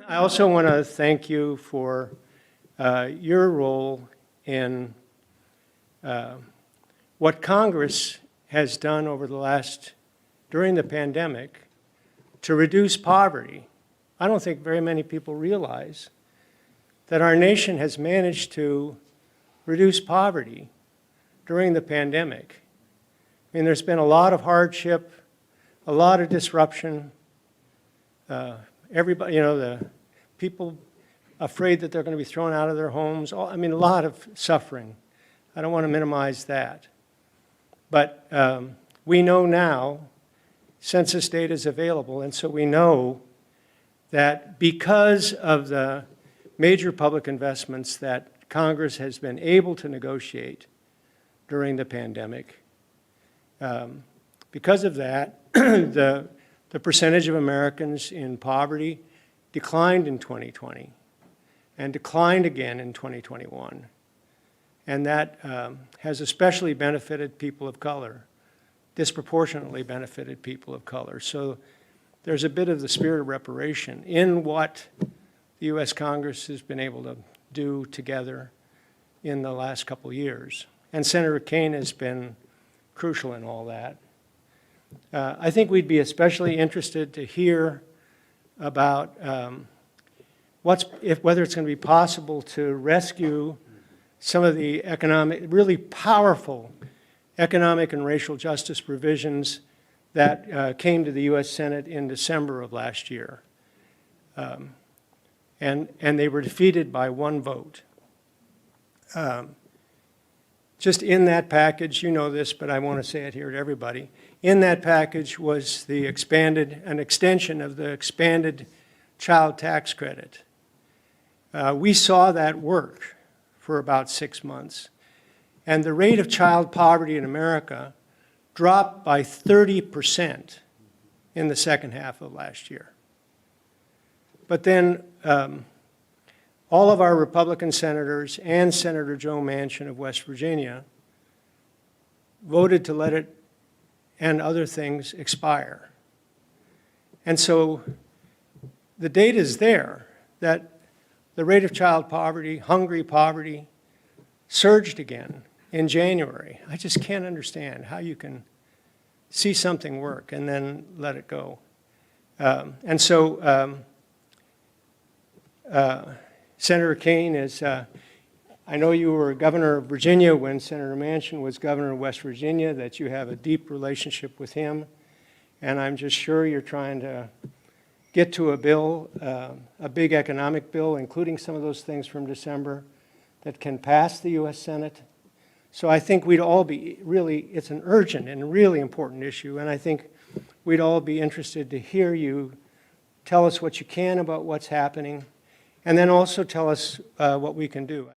I also want to thank you for your role in what Congress has done over during the pandemic to reduce poverty. I don't think very many people realize that our nation has managed to reduce poverty during the pandemic. I mean, there's been a lot of hardship, a lot of disruption. Everybody, the people afraid that they're going to be thrown out of their homes. I mean, a lot of suffering. I don't want to minimize that. But we know now, census data is available, and so we know that because of the major public investments that Congress has been able to negotiate during the pandemic, because of that, the percentage of Americans in poverty declined in 2020 and declined again in 2021. And that has especially benefited people of color, disproportionately benefited people of color. So there's a bit of the spirit of reparation in what the U.S. Congress has been able to do together in the last couple of years. And Senator Kaine has been crucial in all that. I think we'd be especially interested to hear about whether it's going to be possible to rescue some of the really powerful economic and racial justice provisions that came to the U.S. Senate in December of last year. And they were defeated by one vote. Just in that package, you know this, but I want to say it here to everybody. In that package was an extension of the expanded child tax credit. We saw that work for about 6 months. And the rate of child poverty in America dropped by 30% in the second half of last year. But then all of our Republican senators and Senator Joe Manchin of West Virginia voted to let it and other things expire. And so the data is there that the rate of child poverty, hungry poverty, surged again in January. I just can't understand how you can see something work and then let it go. And so Senator Kaine is, I know you were governor of Virginia when Senator Manchin was governor of West Virginia, that you have a deep relationship with him. And I'm just sure you're trying to get to a bill, a big economic bill, including some of those things from December, that can pass the U.S. Senate. So I think we'd all be it's an urgent and really important issue, and I think we'd all be interested to hear you tell us what you can about what's happening, and then also tell us what we can do.